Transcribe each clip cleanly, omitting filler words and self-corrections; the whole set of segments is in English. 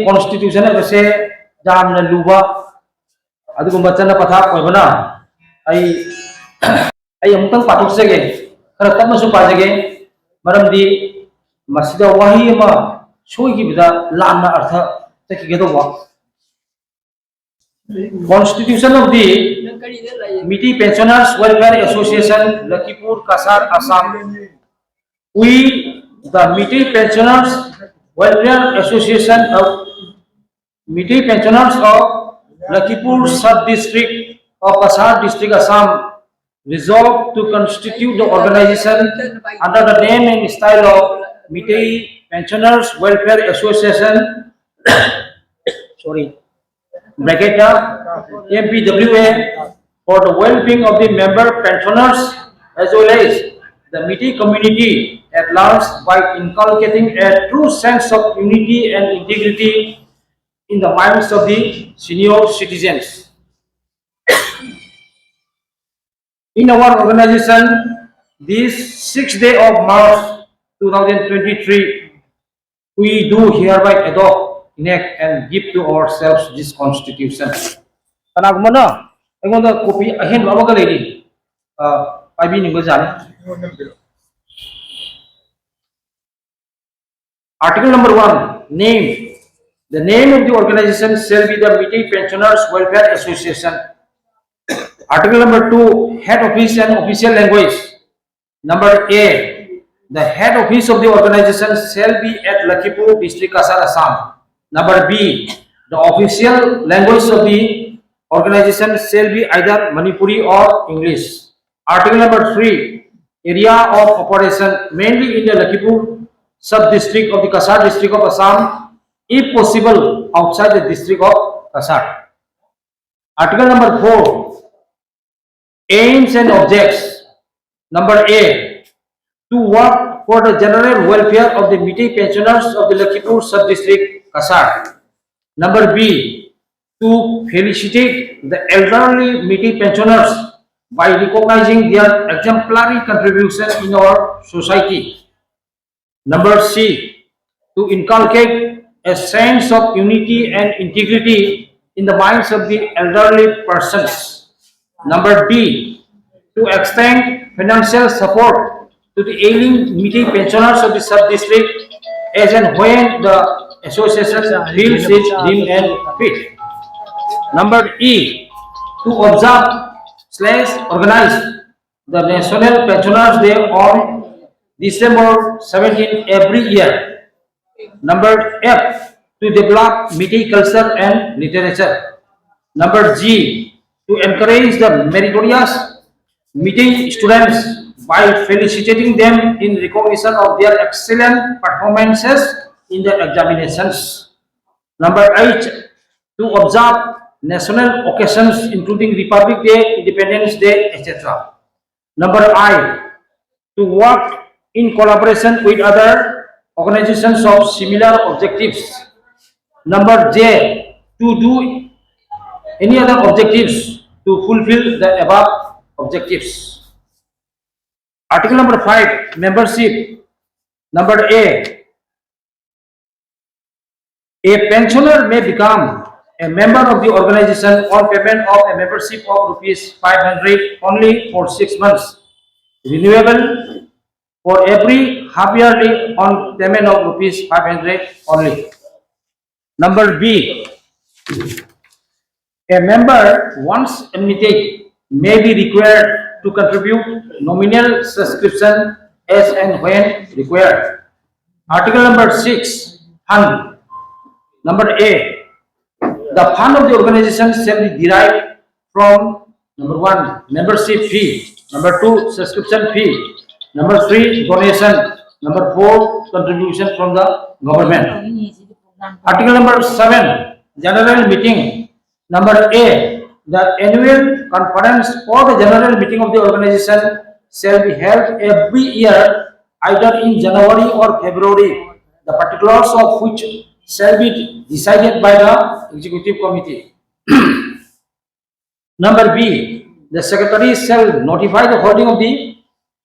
constitution se jam na luba adu ko bachana patha ko bana ai ai amutang patok se ge khara tamna su pa ge maram di masida wahi ma soi gi bida lanna artha te ki ge do wa constitution of the Meetei Pensioners Welfare Association Lakhipur Cachar Assam. We the Meetei Pensioners Welfare Association of Meetei Pensioners of Lakhipur Sub-District of Cachar District, Assam, resolved to constitute the organization under the name and style of Meetei Pensioners Welfare Association. Sorry, bracket MPWA, for the well-being of the member pensioners as well as the Meetei community at large by inculcating a true sense of unity and integrity in the minds of the senior citizens. In our organization, this 6th day of March 2023, we do hereby adopt, enact and give to ourselves this constitution. Kanagumana, I want a copy ahead of a lady. I've been in Gazan. Article number 1, name. The name of the organization shall be the Meetei Pensioners Welfare Association. Article number 2, head office and official language. Number A, the head office of the organization shall be at Lakhipur District, Cachar, Assam. Number B, the official language of the organization shall be either Manipuri or English. Article number 3, area of operation mainly in the Lakhipur sub-district of the Cachar district of Assam, if possible outside the district of Cachar. Article number 4, aims and objects. Number A, to work for the general welfare of the Meetei pensioners of the Lakhipur sub-district Cachar. Number B, to felicitate the elderly Meetei pensioners by recognizing their exemplary contribution in our society. Number C, to inculcate a sense of unity and integrity in the minds of the elderly persons. Number D, to extend financial support to the ailing Meetei pensioners of the sub-district as and when the association feels it deemed and fit. Number E, to observe/organize the National Pensioners Day on December 17 every year. Number F, to develop Meetei culture and literature. Number G, to encourage the meritorious Meetei students by felicitating them in recognition of their excellent performances in the examinations. Number H, to observe national occasions including Republic Day, Independence Day, etc. Number I, to work in collaboration with other organizations of similar objectives. Number J, to do any other objectives to fulfill the above objectives. Article number 5, membership. Number A pensioner may become a member of the organization on payment of a membership of rupees 500 only for 6 months, renewable for every half yearly on payment of rupees 500 only. Number B, a member once admitted may be required to contribute nominal subscription as and when required. Article number 6, fund. Number A, the fund of the organization shall be derived from number 1, membership fee, number 2, subscription fee, number 3, donation, number 4, contribution from the government. Article number 7, general meeting. Number A, the annual conference or the general meeting of the organization shall be held every year either in January or February, the particulars of which shall be decided by the executive committee. Number B, the secretary shall notify the holding of the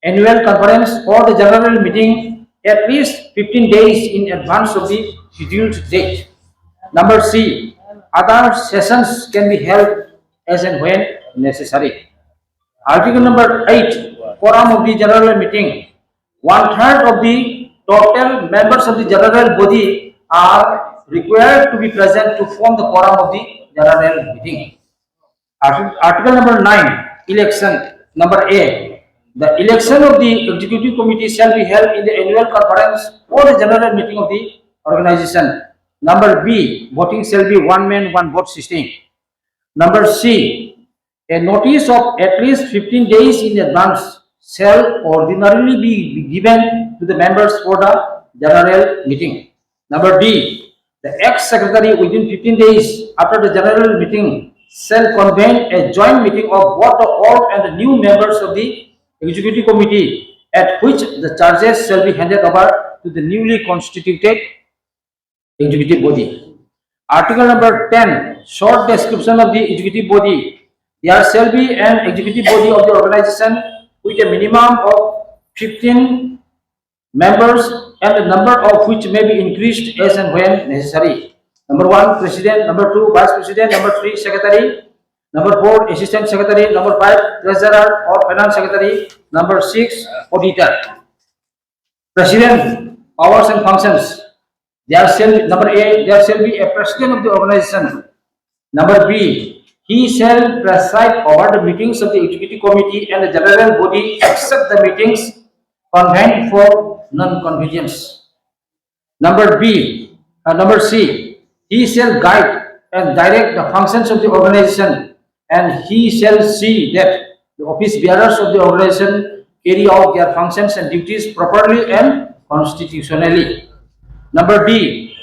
annual conference or the general meeting at least 15 days in advance of the scheduled date. Number C, other sessions can be held as and when necessary. Article number 8, quorum of the general meeting. One-third of the total members of the general body are required to be present to form the quorum of the general meeting. Article number 9, election. Number A, the election of the executive committee shall be held in the annual conference or the general meeting of the organization. Number B, voting shall be one man, one vote system. Number C, a notice of at least 15 days in advance shall ordinarily be given to the members for the general meeting. Number D, the ex-secretary within 15 days after the general meeting shall convene a joint meeting of both the old and the new members of the executive committee, at which the charges shall be handed over to the newly constituted executive body. Article number 10, short description of the executive body. There shall be an executive body of the organization with a minimum of 15 members and the number of which may be increased as and when necessary. Number 1, president. Number 2, vice president. Number 3, secretary. Number 4, assistant secretary. Number 5, treasurer or finance secretary. Number 6, auditor. President, powers and functions. Number A, there shall be a president of the organization. Number B, he shall preside over the meetings of the executive committee and the general body except the meetings convened for non-convenience. Number C, he shall guide and direct the functions of the organization, and he shall see that the office bearers of the organization carry out their functions and duties properly and constitutionally. Number D,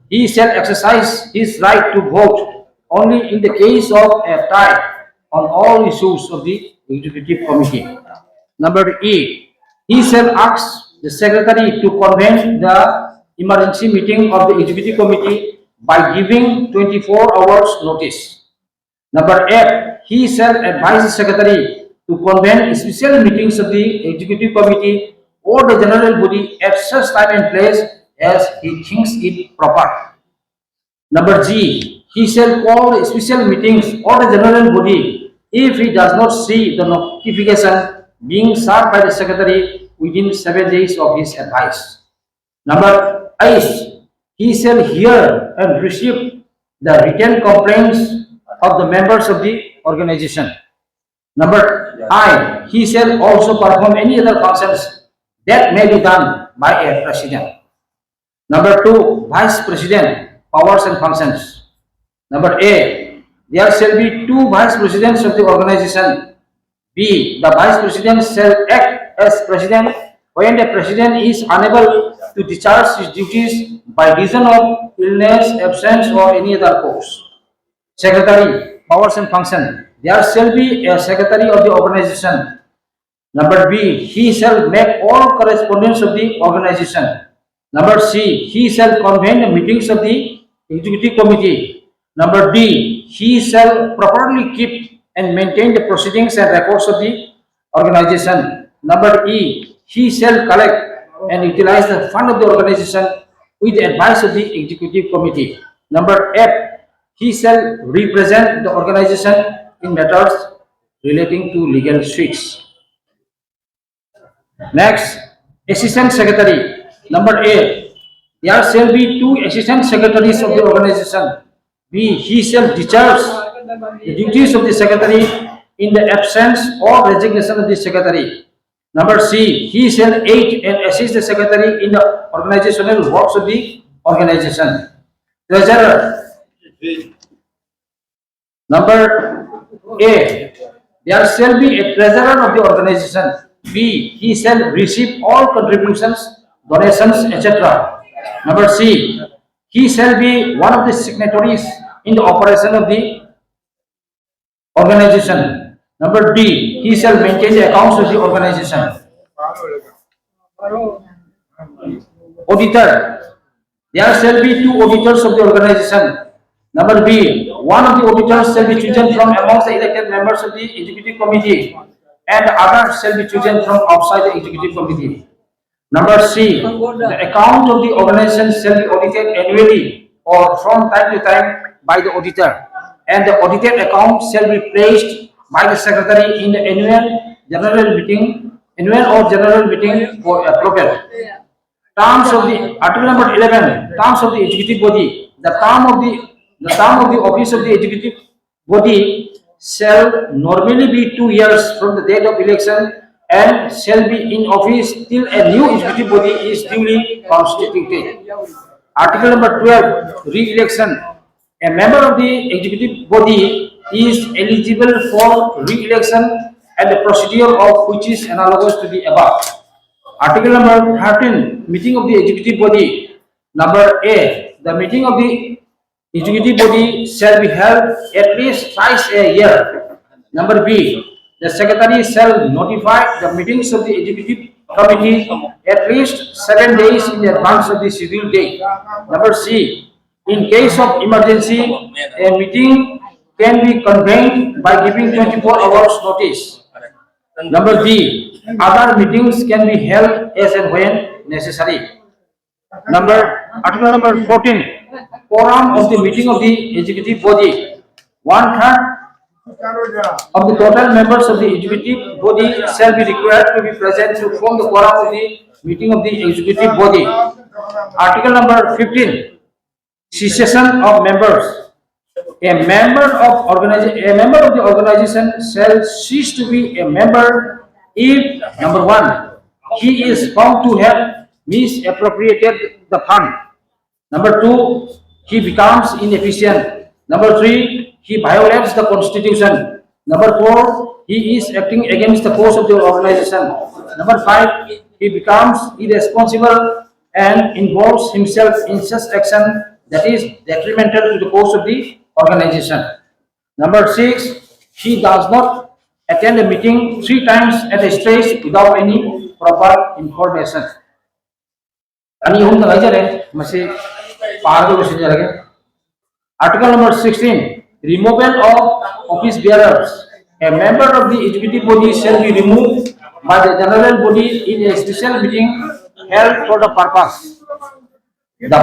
he shall exercise his right to vote only in the case of a tie on all issues of the executive committee. Number E, he shall ask the secretary to convene the emergency meeting of the executive committee by giving 24 hours notice. Number F, he shall advise the secretary to convene special meetings of the executive committee or the general body at such time and place as he thinks it proper. Number G, he shall call special meetings or the general body if he does not see the notification being served by the secretary within 7 days of his advice. Number H, he shall hear and receive the written complaints of the members of the organization. Number I, he shall also perform any other functions that may be done by a president. Number 2, vice president, powers and functions. Number A, there shall be 2 vice presidents of the organization. B, the vice president shall act as president when the president is unable to discharge his duties by reason of illness, absence, or any other cause. Secretary, powers and function. There shall be a secretary of the organization. Number B, he shall make all correspondence of the organization. Number C, he shall convene the meetings of the executive committee. Number D, he shall properly keep and maintain the proceedings and records of the organization. Number E, he shall collect and utilize the fund of the organization with the advice of the executive committee. Number F, he shall represent the organization in matters relating to legal suits. Next, assistant secretary. Number A, there shall be 2 assistant secretaries of the organization. B, he shall discharge the duties of the secretary in the absence or resignation of the secretary. Number C, he shall aid and assist the secretary in the organizational works of the organization. Treasurer. Number A, there shall be a treasurer of the organization. B, he shall receive all contributions, donations, etc. Number C, he shall be one of the signatories in the operation of the organization. Number D, he shall maintain the accounts of the organization. Auditor, there shall be 2 auditors of the organization. Number B, one of the auditors shall be chosen from amongst the elected members of the executive committee, and the other shall be chosen from outside the executive committee. Number C, the account of the organization shall be audited annually or from time to time by the auditor, and the audited account shall be placed by the secretary in the annual or general meeting for approval. Terms of the article number 11. Terms of the executive body. The term of the office of the executive body shall normally be 2 years from the date of election and shall be in office till a new executive body is duly constituted. Article number 12. Re-election. A member of the executive body is eligible for re-election and the procedure of which is analogous to the above. Article number 13, meeting of the executive body. Number A, the meeting of the executive body shall be held at least twice a year. Number B, the secretary shall notify the meetings of the executive committee at least 7 days in advance of the scheduled date. Number C, in case of emergency, a meeting can be convened by giving 24 hours notice. Number D, other meetings can be held as and when necessary. Article number 14, quorum of the meeting of the executive body. 1/3 of the total members of the executive body shall be required to be present to form the quorum of the meeting of the executive body. Article number 15, cessation of members. A member of the organization shall cease to be a member if number 1, he is found to have misappropriated the fund. Number 2, he becomes inefficient. Number 3, he violates the constitution. Number 4, he is acting against the course of the organization. Number 5, he becomes irresponsible and involves himself in such action that is detrimental to the course of the organization. Number 6, he does not attend a meeting 3 times at a stretch without any proper information. Article number 16, removal of office bearers. A member of the executive body shall be removed by the general body in a special meeting held for the purpose. The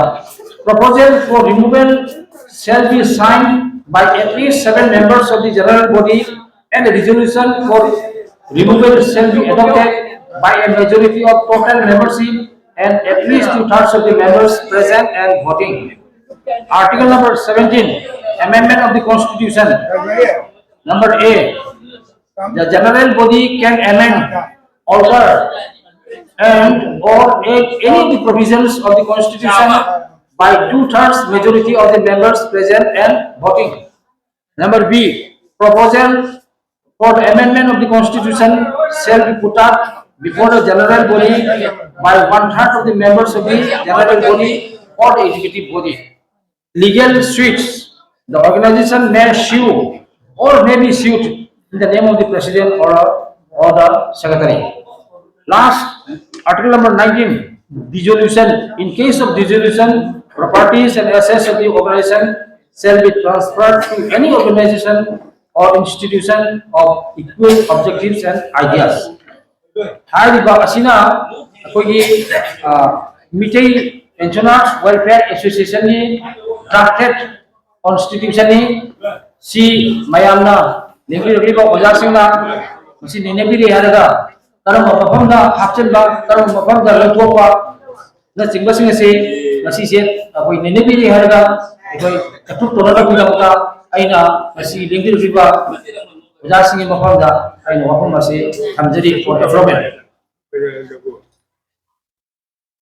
proposal for removal shall be signed by at least 7 members of the general body, and a resolution for removal shall be adopted by a majority of total membership and at least 2/3 of the members present and voting. Article number 17, amendment of the Constitution. Number A, the general body can amend, alter, and or add any of the provisions of the Constitution by 2/3 majority of the members present and voting. Number B, proposal for the amendment of the Constitution shall be put up before the general body by 1/3 of the members of the general body or the executive body. Legal suits. The organization may sue or may be sued in the name of the president or the secretary. Last, article number 19, dissolution. In case of dissolution, properties and assets of the organization shall be transferred to any organization or institution of equal objectives and ideas. Hariba asina akogi Meetei Pensioners Welfare Association ni drafted constitution ni si mayamna negri ojasingna masi nenebiri haraga karam mafamda hapchenba karam mafamda lantokpa na singbasing ase masi se akoi nenebiri haraga akoi approve tonada bidamta aina masi negri ba ojasing mafamda aina wafam masi hamjari for development.